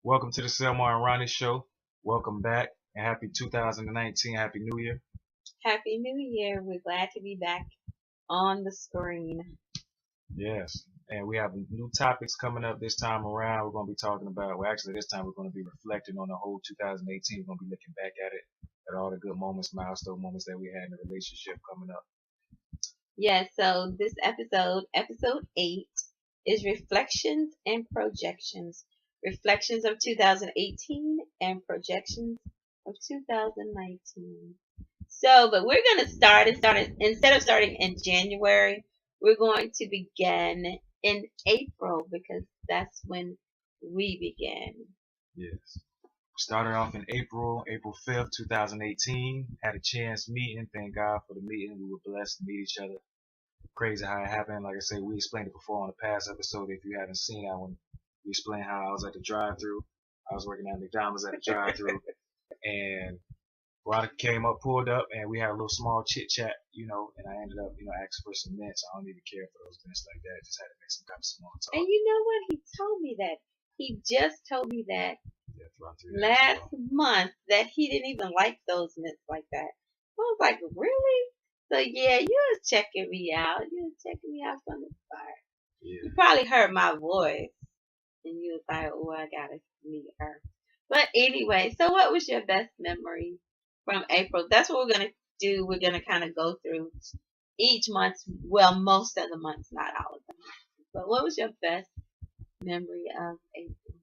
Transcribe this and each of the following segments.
Welcome to the Selmar and Roni show. Welcome back and happy 2019. Happy New Year. Happy New Year. We're glad to be back on the screen. Yes. And we have new topics coming up this time around. We're going to be talking about, well, actually, this time we're going to be reflecting on the whole 2018. We're going to be looking back at it, at all the good moments, milestone moments that we had in the relationship coming up. So this episode 8, is Reflections and Projections. Reflections of 2018 and projections of 2019. But we're going to instead of starting in January, we're going to begin in April because that's when we began. Yes. Started off in April 5th, 2018. Had a chance meeting. Thank God for the meeting. We were blessed to meet each other. Crazy how it happened. Like I said, we explained it before on the past episode. If you haven't seen that one, we explained how I was at the drive-through. I was working at McDonald's at the drive-through, and Veronica came up, pulled up, and we had a little small chit chat, and I ended up, asking for some mints. I don't even care for those mints like that. Just had to make some kind of small talk. And you know what? He told me that. He just told me that Yeah, last month that he didn't even like those mints like that. I was like, really? So yeah, you was checking me out. You was checking me out from the start. Yeah. You probably heard my voice, and you was like, oh, I gotta meet her. But anyway, so what was your best memory from April? That's what we're gonna do. We're gonna kind of go through each month. Well, most of the months, not all of them. But what was your best memory of April?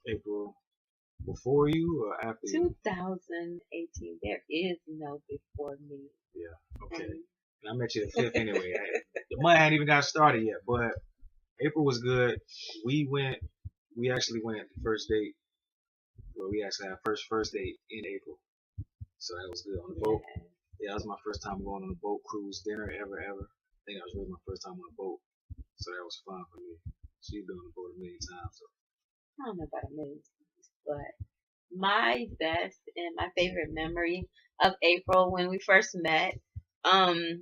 April before you or after you? 2018. There is no before me. Yeah. Okay. And I met you the 5th anyway. The month hadn't even got started yet, but April was good. We actually went the first date. Well, we actually had first date in April. So that was good on the boat. Yeah, that was my first time going on a boat cruise dinner ever. I think that was really my first time on a boat. So that was fun for me. She's been on the boat a million times. So. I don't know about a million times, but my best and my favorite memory of April when we first met, I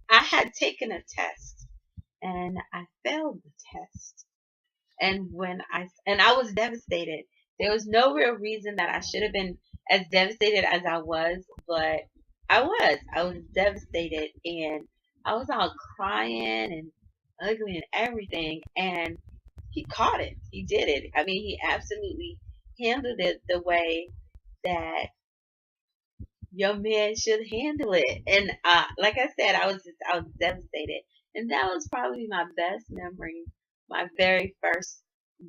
had taken a test and I failed the test. And I was devastated. There was no real reason that I should have been as devastated as I was, but I was devastated, and I was all crying and ugly and everything, and he caught it. He did it. I mean, he absolutely handled it the way that your man should handle it. And like I said, I was devastated, and that was probably my best memory, my very first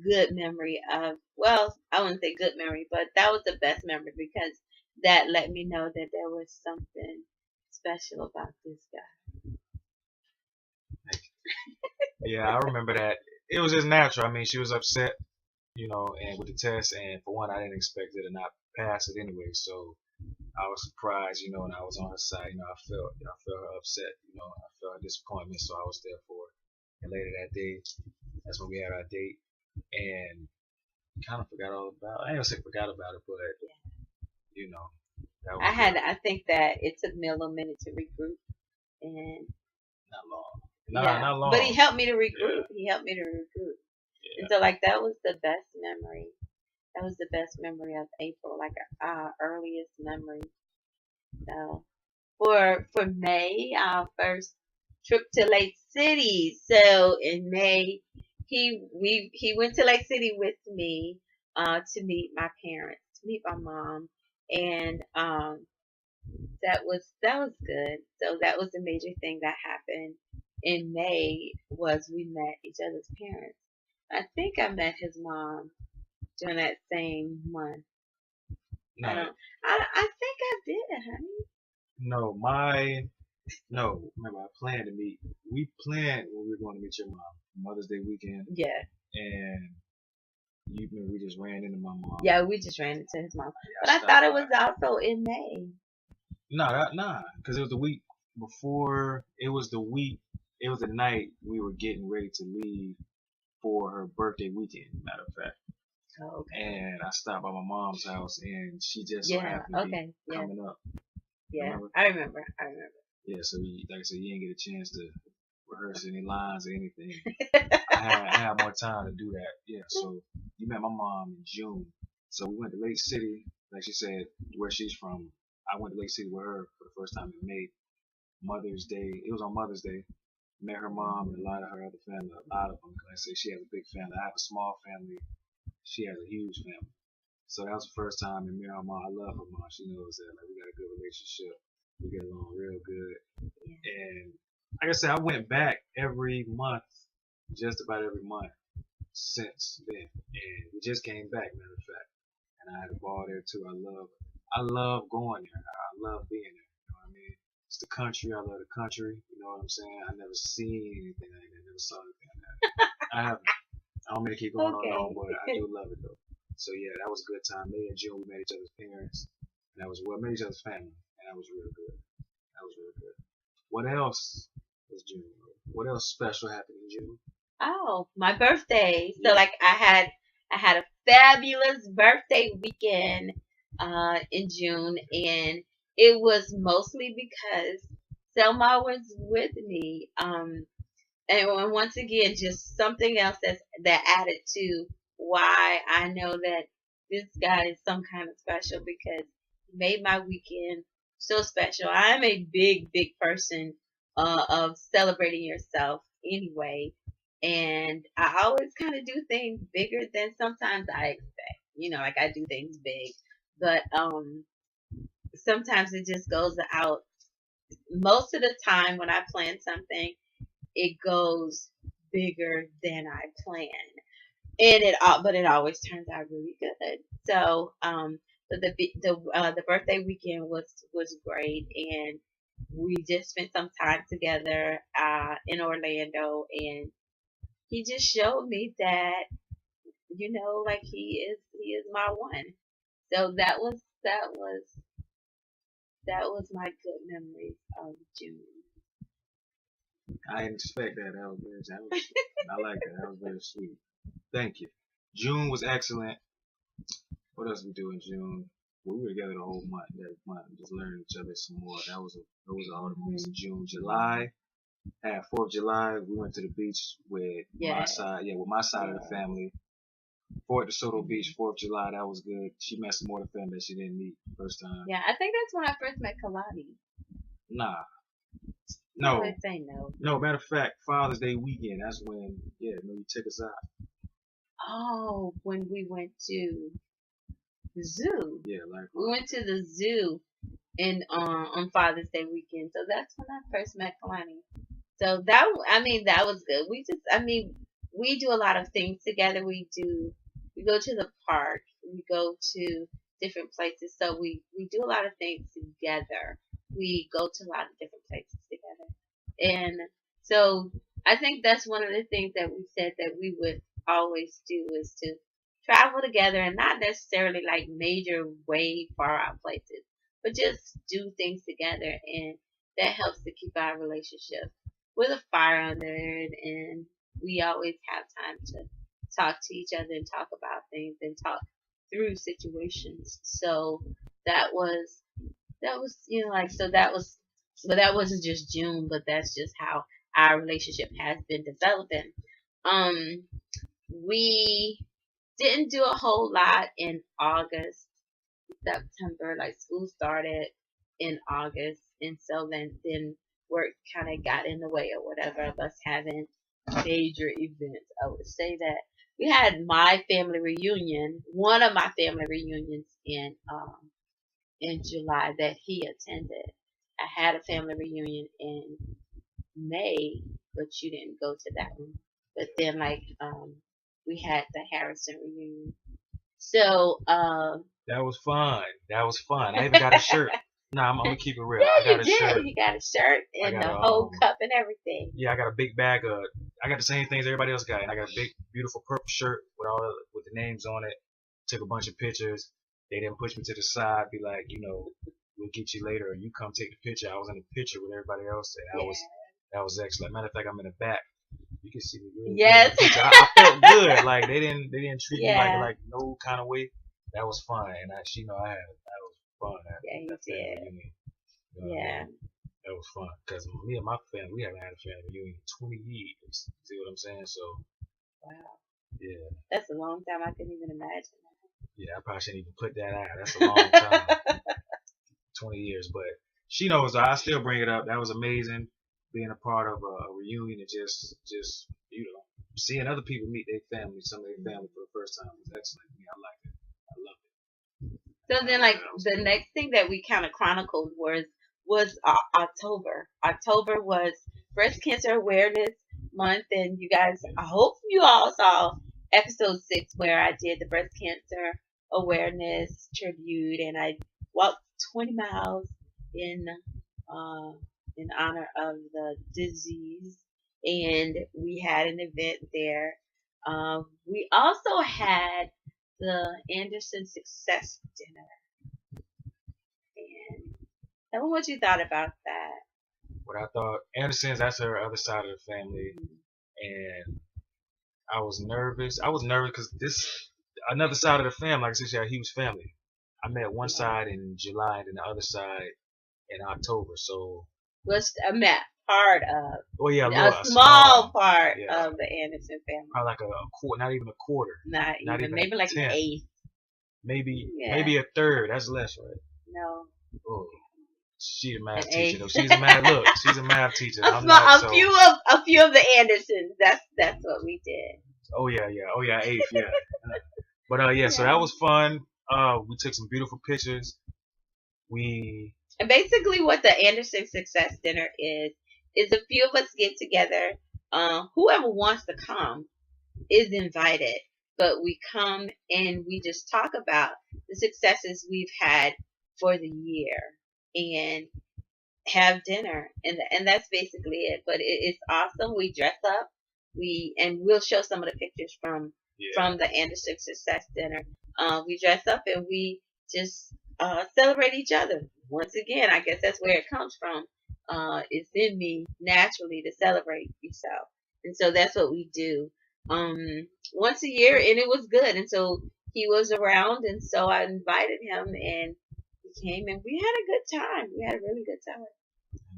good memory of. Well, I wouldn't say good memory, but that was the best memory because that let me know that there was something special about this guy. Yeah, I remember that. It was just natural. I mean, she was upset, and with the test, and for one, I didn't expect her to not pass it anyway. So I was surprised, and I was on her side. I felt her upset. I felt her disappointment. So I was there for her. And later that day, that's when we had our date, and kind of forgot all about. I ain't gonna say forgot about it, but that was I think that it took me a little minute to regroup, and not long. yeah, Not long. but he helped me to Yeah. regroup. He helped me to regroup. Yeah. And so, like, that was the best memory. That was the best memory of April, like our earliest memory. So, for May, our first trip to Lake City. So in May, he went to Lake City with me to meet my parents, to meet my mom, and that was good. So that was the major thing that happened in May was we met each other's parents. I think I met his mom during that same month. No, I think I did, honey. no. Remember, I planned to meet. We planned when we were going to meet your mom, Mother's Day weekend, Yeah. and we just ran into my mom. Yeah, we just ran into his mom. Yeah, But I thought it was also in May. Nah, because it was the week before. It was the week. It was the night we were getting ready to leave for her birthday weekend. Matter of fact. Oh, okay. And I stopped by my mom's house, and she just so happened to be coming up. Yeah, Remember? I remember. Yeah, so like I said, you didn't get a chance to rehearse any lines or anything. I had more time to do that. Yeah. So you met my mom in June. So we went to Lake City, like she said, where she's from. I went to Lake City with her for the first time in May. Mother's Day. It was on Mother's Day. Met her mom and a lot of her other family. A lot of them. Like I say, she has a big family. I have a small family. She has a huge family. So that was the first time, and me and her mom, I love her mom. She knows that. Like, we got a good relationship. We get along real good. And like I said, I went back every month, just about every month since then. And we just came back, matter of fact. And I had a ball there too. I love going there. I love being there. You know what I mean? It's the country. I love the country. You know what I'm saying? I never seen anything like that. Never saw anything like that. I haven't. I don't mean to keep going on and on, but I do love it though. So yeah, that was a good time. May and June, we met each other's parents, and that was well, met each other's family, and that was real good. That was real good. What else was June? What else special happened in June? Oh, my birthday. So Yeah. like I had a fabulous birthday weekend in June, and it was mostly because Selma was with me. And once again, just something else that added to why I know that this guy is some kind of special, because he made my weekend so special. I'm a big person of celebrating yourself anyway, and I always kind of do things bigger than sometimes I expect. Like I do things big, but sometimes it just goes out. Most of the time when I plan something, it goes bigger than I planned, and but it always turns out really good. So, but the birthday weekend was great, and we just spent some time together in Orlando, and he just showed me that like he is my one. So that was my good memories of June. I didn't expect that. That was very. I like that. That was very sweet. Thank you. June was excellent. What else we do in June? Well, we were together the whole month. That month, just learning each other some more. Those are all the moments in June. July, at 4th of July, we went to the beach with my side. Yeah, with my side of the family. Fort DeSoto Beach, 4th of July. That was good. She met some more of the family that she didn't meet the first time. Yeah, I think that's when I first met Kalani. Nah, I no, would say no. no. Matter of fact, Father's Day weekend. That's when, yeah, you took us out. Oh, when we went to the zoo. Yeah, like We went to the zoo on Father's Day weekend. So that's when I first met Kalani. So that was good. We do a lot of things together. We go to the park. We go to different places. So we do a lot of things together. We go to a lot of different places together. And so I think that's one of the things that we said that we would always do, is to travel together, and not necessarily like major way far out places, but just do things together, and that helps to keep our relationship with a fire under it, and we always have time to talk to each other and talk about things and talk through situations. So that was like, so that was, but that wasn't just June, but that's just how our relationship has been developing. Um, we didn't do a whole lot in August, September. Like school started in August, and so then work kind of got in the way or whatever of us having major events. I would say that we had my family reunion, one of my family reunions in July that he attended. I had a family reunion in May, but you didn't go to that one. But then we had the Harrison reunion. So that was fun. That was fun. I even got a shirt. Nah, I'm gonna keep it real. Yeah, I got you a did. shirt. You got a shirt and got the a, whole cup and everything. Yeah, I got a big bag of. I got the same things everybody else got, and I got a big, beautiful purple shirt with the names on it. Took a bunch of pictures. They didn't push me to the side, be like, we'll get you later, or you come take the picture. I was in the picture with everybody else, and that was excellent. Matter of fact, I'm in the back. You can see me really Yes. good in the picture. I felt good. Like they didn't treat me like no kind of way. That was fun, and I was fun. Yeah, you did. Yeah. That was fun because me and my family, we haven't had a family reunion in 20 years. See what I'm saying? So Wow. yeah, That's a long time. I couldn't even imagine yeah. I probably shouldn't even put that out. That's a long time, that. 20 years. But she knows. I still bring it up. That was amazing, being a part of a reunion and just seeing other people meet their family, some of their family for the first time was excellent. Yeah, I liked it. I loved it. So then, like That was the good. next thing that we kind of chronicled was October. October was Breast Cancer Awareness Month, and you guys, I hope you all saw episode 6 where I did the breast cancer awareness tribute, and I walked 20 miles in uh, in honor of the disease, and we had an event there. We also had the Anderson Success Dinner. And tell me what you thought about that. What I thought, Anderson's, that's her other side of the family, Mhm. and I was nervous. I was nervous because this another side of the family, like I said, she had a huge family. I met one Yeah. side in July and then the other side in October. So, Was a met part of oh yeah, a a small small, part yeah, of the Anderson family. probably like a quarter, not even a quarter, Not not even even a maybe like an tenth, eighth. Yeah. maybe a third. That's less, right? No. Oh, she a An math teacher though. eighth. She's a math. Look, she's a math teacher. A I'm small not. So, a few of the Andersons. That's what we did. oh yeah, yeah, oh yeah, eighth, yeah. But yeah, so Yeah. that was fun. We took some beautiful pictures. We And basically what the Anderson Success Dinner is a few of us get together. Whoever wants to come is invited, but we come and we just talk about the successes we've had for the year and have dinner, and that's basically it. But it's awesome. We dress up, we'll show some of the pictures yeah, from the Anderson Success Dinner. We dress up and we just celebrate each other. Once again, I guess that's where it comes from. It's in me naturally to celebrate yourself, and so that's what we do. Once a year, and it was good. And so he was around, and so I invited him, and he came, and we had a good time. We had a really good time.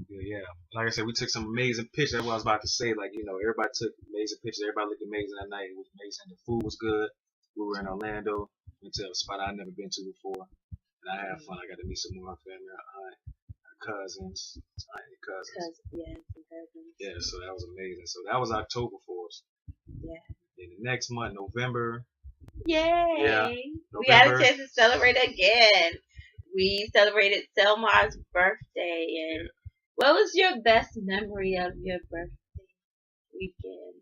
yeah. Like I said, we took some amazing pictures. That's what I was about to say. Like everybody took amazing pictures. Everybody looked amazing that night. It was amazing. The food was good. We were in Orlando. Went to a spot I'd never been to before, and I had fun. I got to meet some more of our family, our aunt, our cousins, aunt cousins. Yeah, cousins. Yeah, so that was amazing. So that was October for us. Yeah. Then the next month, November. Yay! Yeah, We had a November. chance to celebrate again. We celebrated Selmar's birthday, and Yeah. what was your best memory of your birthday weekend?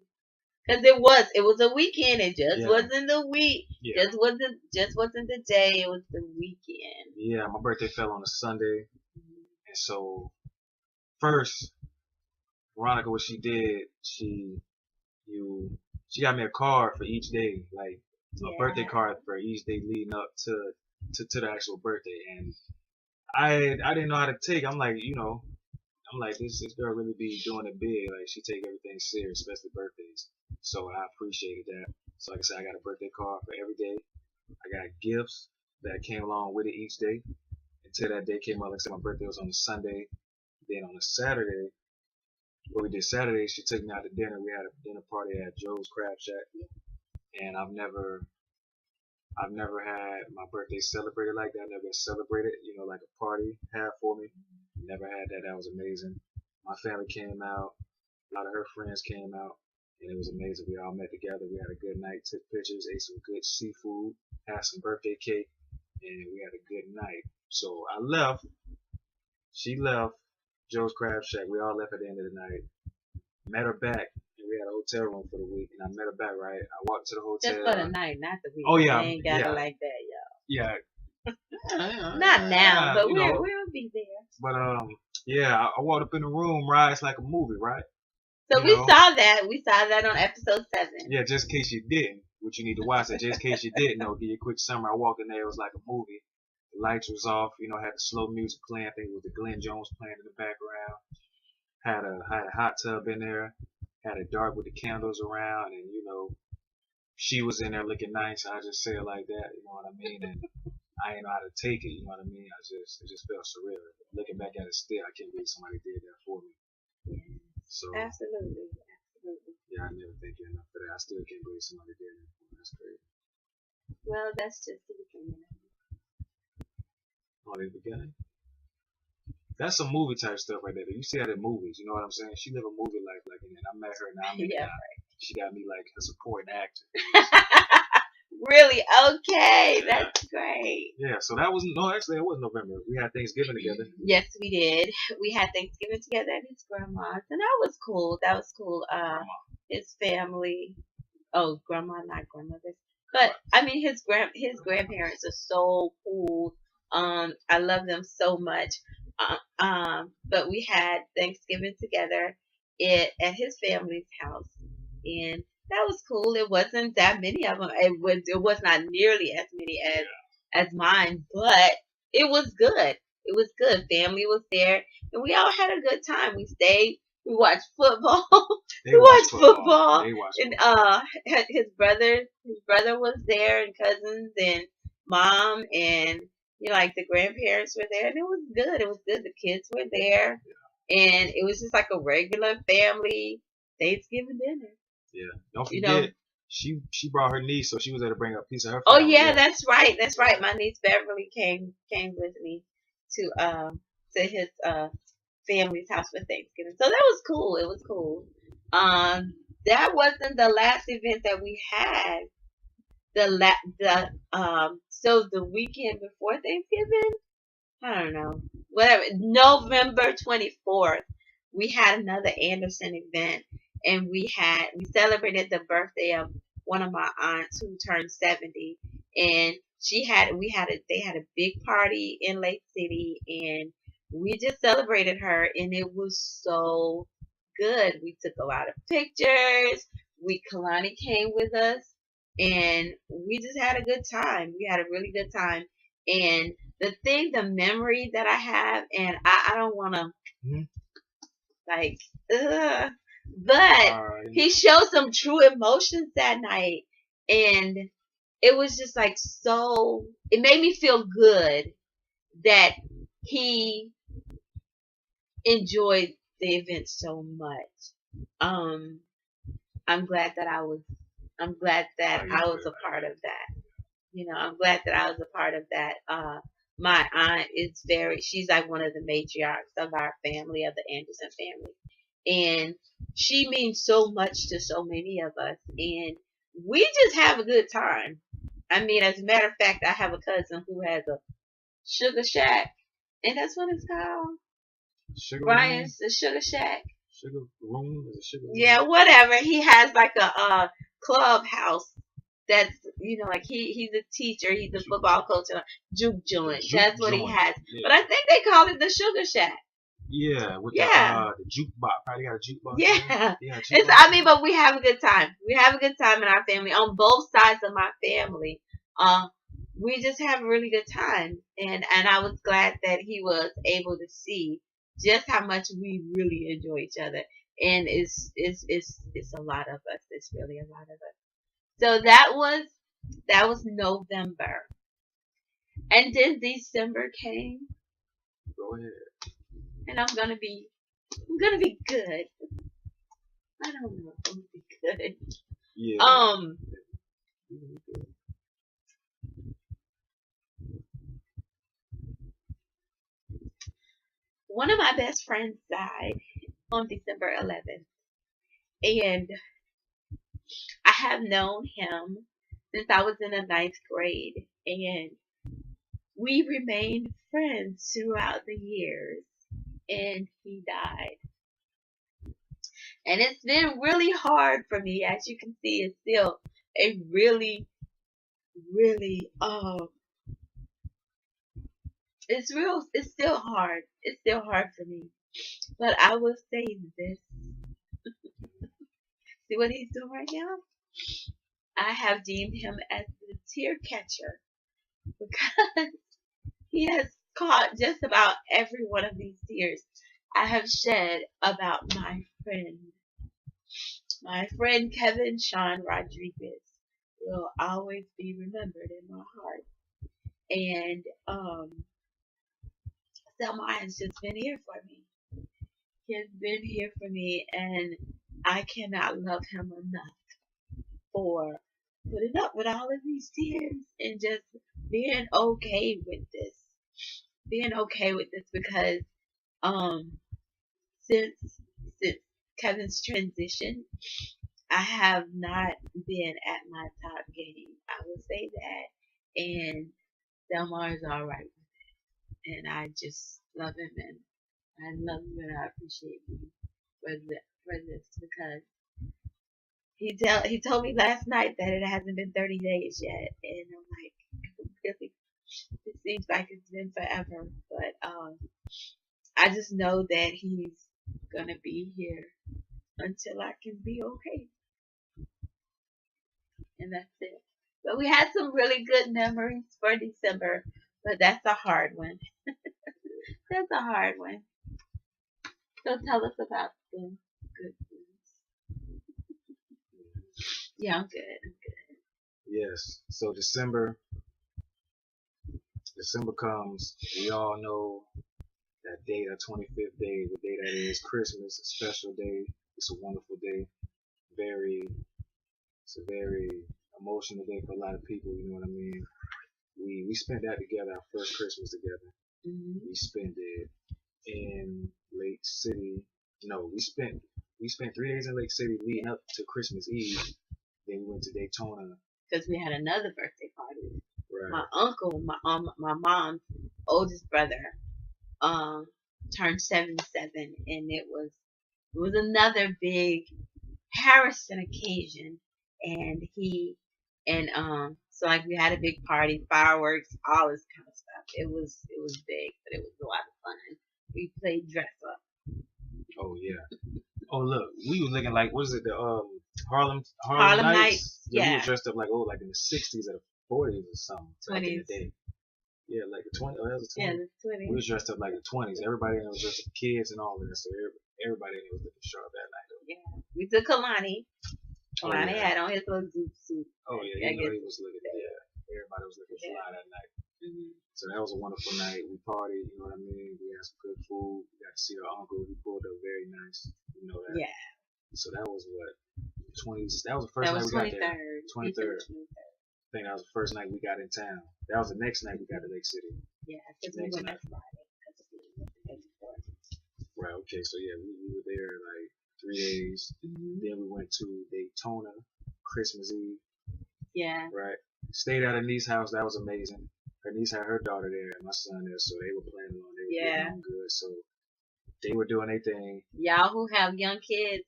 Because it was a weekend. It just Yeah. wasn't the week. Yeah. Just wasn't the day. It was the weekend. Yeah, my birthday fell on a Sunday, and so first, Veronica, what she did, she got me a card for each day, like a birthday Yeah. card for each day leading up to the actual birthday, and I didn't know how to take. I'm like this girl really be doing it big. Like she take everything serious, especially birthdays. So I appreciated that. So like I said, I got a birthday card for every day. I got gifts that came along with it each day until that day came up. Like I said, my birthday was on a Sunday. Then on a Saturday, what we did Saturday, she took me out to dinner. We had a dinner party at Joe's Crab Shack, and I've never had my birthday celebrated like that. I've never been celebrated, like a party had for me. Never had that. That was amazing. My family came out. A lot of her friends came out, and it was amazing. We all met together. We had a good night. Took pictures. Ate some good seafood. Had some birthday cake, and we had a good night. So I left. She left Joe's Crab Shack. We all left at the end of the night. Met her back, and we had a hotel room for the week. And I met her back. Right. I walked to the Just hotel. for the night, not the week. Oh yeah, We ain't got yeah, it like that, y'all. yeah. Not now, but you we'll know, be there. But yeah, I walked up in the room, right? It's like a movie, right? So You we know, saw that. We saw that on episode 7. yeah. Just in case you didn't, which you need to watch it. Just in case you didn't know, give you a quick summary. I walked in there, it was like a movie. The lights was off, had the slow music playing. I think it was the Glenn Jones playing in the background. Had a hot tub in there. Had it dark with the candles around, and she was in there looking nice. I just say it like that, you know what I mean? And I didn't know how to take it. You know what I mean? It just felt surreal. Looking back at it still, I can't believe somebody did that for me. Yes, So absolutely, absolutely. yeah, I never thank you enough for that. I still can't believe somebody did that for me. That's crazy. Well, that's just the beginning. Oh, the beginning. That's some movie type stuff right there. You see that in movies, you know what I'm saying? She live a movie life like, and then I met her, now I'm in it Yeah. now. She got me like a supporting actor. Really? Okay, that's great. Yeah, so that was no, actually it was November. We had Thanksgiving together. Yes, we did. We had Thanksgiving together at his grandma's, and that was cool. That was cool. Grandma. His family. Oh, grandma, not grandmother's. But I mean, his grandparents are so cool. I love them so much. But we had Thanksgiving together at his family's house, and that was cool. It wasn't that many of them. It was not nearly as many as mine, but it was good. It was good. Family was there, and we all had a good time. We stayed. We watched football. They We watch watched football. football. They watch And football. his brother was there, and cousins, and mom, and like the grandparents were there, and it was good. It was good. The kids were there, and it was just like a regular family Thanksgiving dinner. Yeah. Don't You know. forget, she brought her niece, so she was there to bring a piece of her Oh family. yeah, that's right. That's right. My niece Beverly came with me to his family's house for Thanksgiving. So that was cool. It was cool. That wasn't the last event that we had. So the weekend before Thanksgiving, I don't know, whatever. November 24th, we had another Anderson event, and we celebrated the birthday of one of my aunts who turned 70, and they had a big party in Lake City, and we just celebrated her, and it was so good. We took a lot of pictures. Kalani came with us, and we just had a good time. We had a really good time, and the memory that I have, and I don't want to like, but he showed some true emotions that night, and it was just like it made me feel good that he enjoyed the event so much. I'm glad that I was a part of that. I'm glad that I was a part of that. My aunt she's like one of the matriarchs of our family, of the Anderson family. And she means so much to so many of us. And we just have a good time. I mean, as a matter of fact, I have a cousin who has a sugar shack. And that's what it's called. Brian's the Sugar Shack. Sugar room? Is it sugar room? Yeah, whatever. He has like a clubhouse that's like he's a teacher, he's a football coach, juke joint. That's what he has. Yeah. But I think they call it the Sugar Shack. Yeah, with the jukebox. Probably got a jukebox. Yeah. But we have a good time. We have a good time in our family on both sides of my family. We just have a really good time, and I was glad that he was able to see just how much we really enjoy each other, and it's a lot of us. It's really a lot of us. So that was November, and then December came. Go ahead. And I'm gonna be good. I don't know if I'm gonna be good. Yeah. One of my best friends died on December 11th, and I have known him since I was in the 9th grade, and we remained friends throughout the years, and he died. And it's been really hard for me. As you can see, it's still a really, really, it's still hard. It's still hard for me. But I will say this. See what he's doing right now? I have deemed him as the tear catcher because he has caught just about every one of these tears I have shed about my friend. My friend Kevin Sean Rodriguez will always be remembered in my heart. And Selmar has just been here for me. He has been here for me, and I cannot love him enough for putting up with all of these tears and just being okay with this. Being okay with this because um since since Kevin's transition, I have not been at my top game. I will say that. And Delmar is all right, and I just love him, and I love him, and I appreciate him for this because he told me last night that it hasn't been 30 days yet, and I'm like, really, it seems like it's been forever, but I just know that he's gonna be here until I can be okay, and that's it. But we had some really good memories for December, but that's a hard one. That's a hard one. So tell us about the good things. Yeah, I'm good. Yes. So December comes. We all know that day, that 25th day, the day that is Christmas, a special day. It's a wonderful day. Very, it's a very emotional day for a lot of people. You know what I mean? We spent that together, our first Christmas together. Mm-hmm. We spent it in Lake City. No, we spent 3 days in Lake City leading up to Christmas Eve. Then we went to Daytona. Because we had another birthday party. Right. My uncle, my mom's oldest brother, turned 77, and it was another big Harrison occasion, and so like we had a big party, fireworks, all this kind of stuff. It was big, but it was a lot of fun. We played dress up. Oh yeah. Oh look, we were looking like, what is it, the Harlem Harlem Nights? Nights, Yeah, we yeah, were dressed up like, oh, like in the 60s or the 40s or something back in the 20s, day. Yeah, like the 20s. Oh, that was the yeah, 20s. the We 20s. was dressed up like the 20s. Everybody in there was dressed up, kids and all of that. So everybody in there was looking sharp that night. Though. Yeah, we took Kalani. Oh Kalani yeah. had on his little zoot suit. Oh yeah. I You know guess he was looking. Yeah. Everybody was looking yeah. fly that night. Mm-hmm. So that was a wonderful night. We partied. You know what I mean? We had some good food. We got to see our uncle. He pulled up very nice. You know that. Yeah. So that was what 20s. That was the first That night was we got 23rd. there. 23rd. I think that was the first night we got in town. That was the next night we got to Lake City. Yeah, because we Next went night. that Friday. Right. Okay. So yeah, we were there like 3 days. Mm-hmm. Then we went to Daytona Christmas Eve. Yeah. Right. Stayed at her niece's house. That was amazing. Her niece had her daughter there and my son there, so they were planning on. They were getting on good. So they were doing their thing. Y'all who have young kids,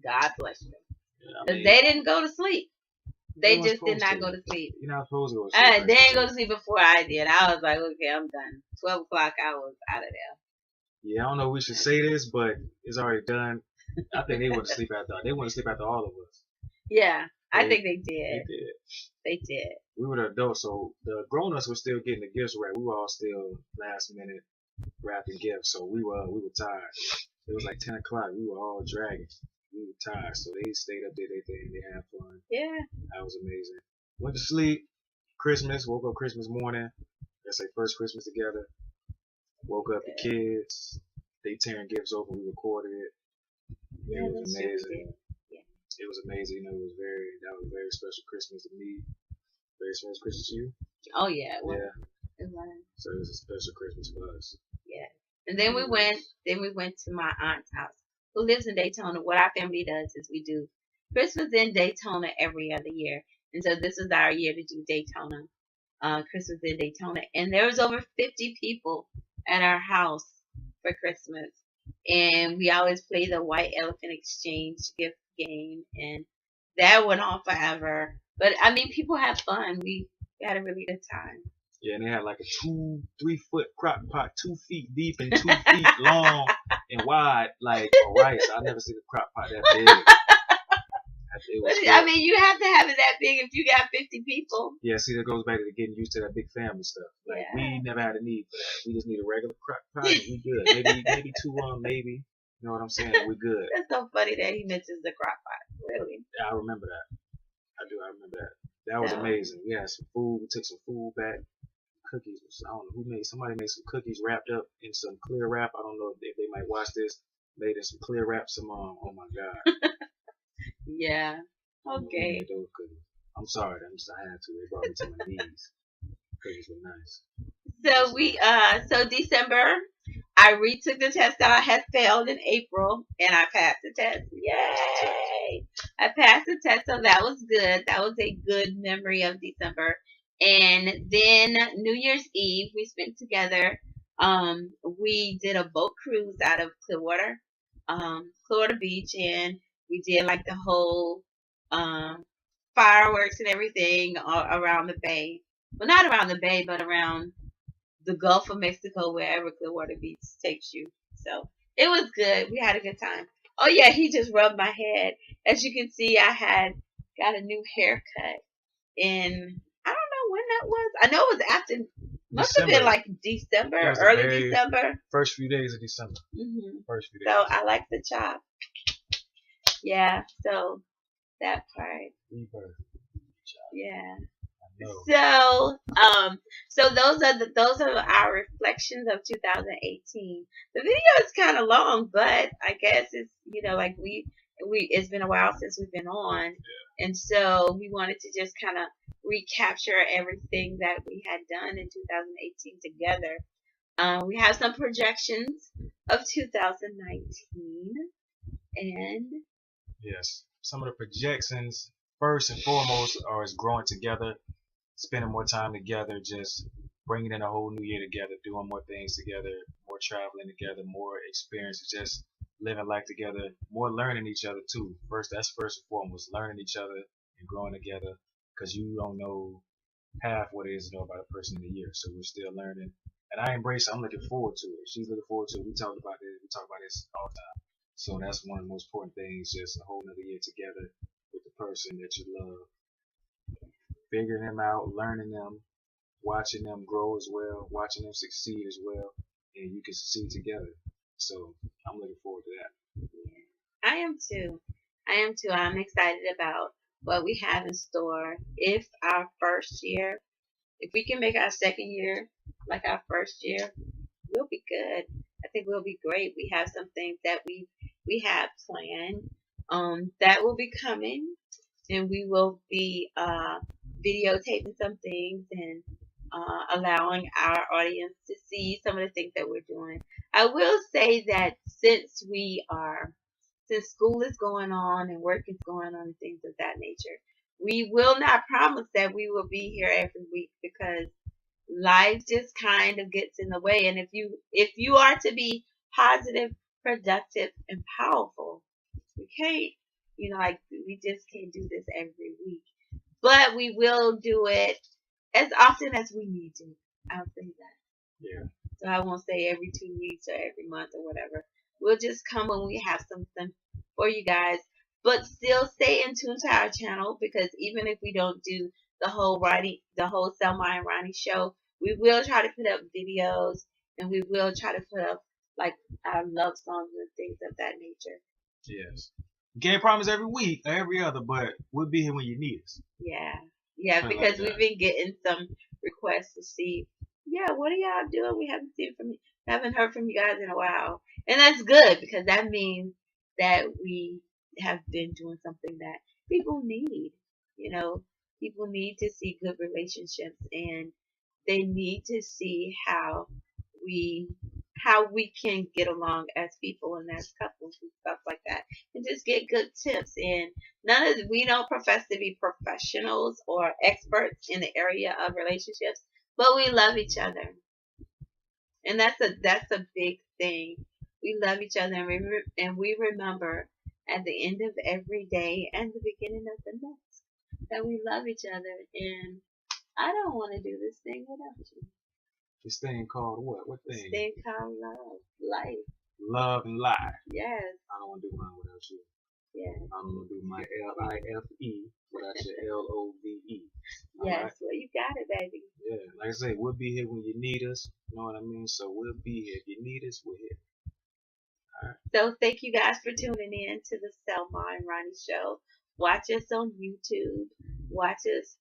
God bless you. Yeah, Because they didn't go to sleep. They just did not go to sleep. You're not supposed to go to sleep. They didn't go to sleep before I did. I was like, okay, I'm done. 12 o'clock, I was out of there. Yeah, I don't know if we should say this, but it's already done. I think they went to sleep after. They went to sleep after all of us. Yeah, I think they did. They did. They did. We were the adults, so the grown-ups were still getting the gifts wrapped. We were all still last minute wrapping gifts, so we were tired. It was like 10 o'clock. We were all dragging. We were tired, so they stayed up, did their thing, they had fun. Yeah. That was amazing. Went to sleep. Christmas. Woke up Christmas morning. That's our first Christmas together. Woke up the kids. They tearing gifts open. We recorded it. Yeah, it was amazing. Yeah. It was amazing. You know, that was a very special Christmas to me. Very special Christmas to you. Oh yeah. It was. Yeah. It was. So it was a special Christmas for us. Yeah. And then we went to my aunt's house, who lives in Daytona. What our family does is we do Christmas in Daytona every other year. And so this is our year to do Daytona. Christmas in Daytona. And there was over 50 people at our house for Christmas. And we always play the White Elephant Exchange gift game. And that went on forever. But I mean, people had fun. We had a really good time. Yeah, and they had like a 2-3 foot crock pot, 2 feet deep and 2 feet long and wide, like rice. I never seen a crock pot that big. I mean, you have to have it that big if you got 50 people. Yeah, see, that goes back to getting used to that big family stuff. Like we never had a need for that. We just need a regular crock pot and we good. Maybe 2 maybe. You know what I'm saying? We good. That's so funny that he mentions the crock pot. Really? Yeah, I remember that. I remember that. That was amazing. We had some food. We took some food back. cookies. I don't know who made. Somebody made some cookies wrapped up in some clear wrap. I don't know if they might watch this. Made in some clear wrap. Some oh my god. Yeah. I don't know who Okay. made those cookies. I'm sorry. I had to. They brought me to my knees. Cookies were nice. So so December, I retook the test that I had failed in April, and I passed the test. Yay! I passed the test, so that was good. That was a good memory of December. And then New Year's Eve, we spent together. We did a boat cruise out of Clearwater Beach, and we did like the whole fireworks and everything around the bay. Well, not around the bay, but around the Gulf of Mexico, wherever Clearwater Beach takes you. So it was good. We had a good time. Oh yeah, he just rubbed my head. As you can see, I had got a new haircut in, I don't know when that was. I know it was after, must have been December. like December, early December. First few days of December. First few days. So I like the chop. Yeah. So that part. Yeah. So, so those are our reflections of 2018. The video is kind of long, but I guess it's like we it's been a while since we've been on, and so we wanted to just kind of recapture everything that we had done in 2018 together. We have some projections of 2019, and yes, some of the projections first and foremost are is growing together, spending more time together, just bringing in a whole new year together, doing more things together, more traveling together, more experiences, just living life together, more learning each other too. That's first and foremost, learning each other and growing together, because you don't know half what it is to know about a person in a year. So we're still learning, and I embrace it. I'm looking forward to it. She's looking forward to it. We talk about this. We talk about this all the time. So that's one of the most important things, just a whole another year together with the person that you love, figuring them out, learning them, watching them grow as well, watching them succeed as well, and you can succeed together. So I'm looking forward to that. I am too. I am too. I'm excited about what we have in store. If our first year, if we can make our second year like our first year, we'll be good. I think we'll be great. We have some things that we have planned that will be coming, and we will be videotaping some things and allowing our audience to see some of the things that we're doing. I will say that since school is going on and work is going on and things of that nature, we will not promise that we will be here every week, because life just kind of gets in the way. And if you are to be positive, productive, and powerful, we can't, like we just can't do this every week. But we will do it as often as we need to. I'll say that. Yeah. So I won't say every 2 weeks or every month or whatever. We'll just come when we have something for you guys. But still stay in tune to our channel, because even if we don't do the whole Selmar and Roni show, we will try to put up videos, and we will try to put up like our love songs and things of that nature. Yes. Can't promise every week or every other, but we'll be here when you need us. Yeah. Yeah, because we've been getting some requests to see, what are y'all doing? We haven't heard from you guys in a while. And that's good, because that means that we have been doing something that people need. People need to see good relationships, and they need to see we how we can get along as people and as couples and stuff like that, and just get good tips. And we don't profess to be professionals or experts in the area of relationships, but we love each other, and that's a big thing. We love each other, and we remember at the end of every day and the beginning of the next that we love each other. And I don't want to do this thing without you. This thing called what? What thing? This thing called love. Life. Love and life. Yes. I don't want to do mine without you. Yeah. I don't want to do my LIFE without your LOVE. Yes. Right? Well, you got it, baby. Yeah. Like I say, we'll be here when you need us. You know what I mean? So we'll be here. If you need us, we're here. All right. So thank you guys for tuning in to the Selmar and Roni show. Watch us on YouTube. Watch us.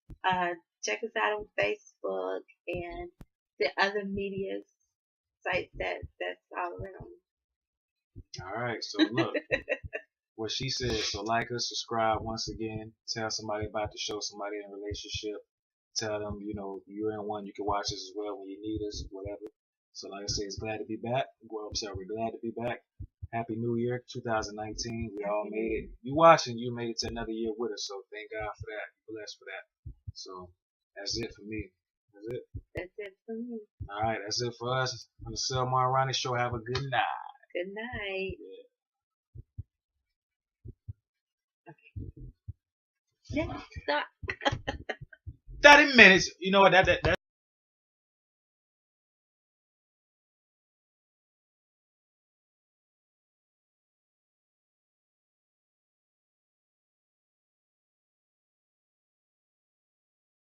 Check us out on Facebook, and the other media sites that's all around. Alright, so look. What she said, so like us, subscribe once again, tell somebody about the show, somebody in a relationship, tell them, you're in one, you can watch us as well when you need us, whatever. So like I said, it's glad to be back. Well, I'm sorry, we're glad to be back. Happy New Year, 2019. We all made it. You watching, you made it to another year with us, so thank God for that. Blessed for that. So that's it for me. That's it. That's it for me. Alright, that's it for us on the Selmar and Roni show. Have a good night. Good night. Yeah. Stop. 30 minutes. You know what? That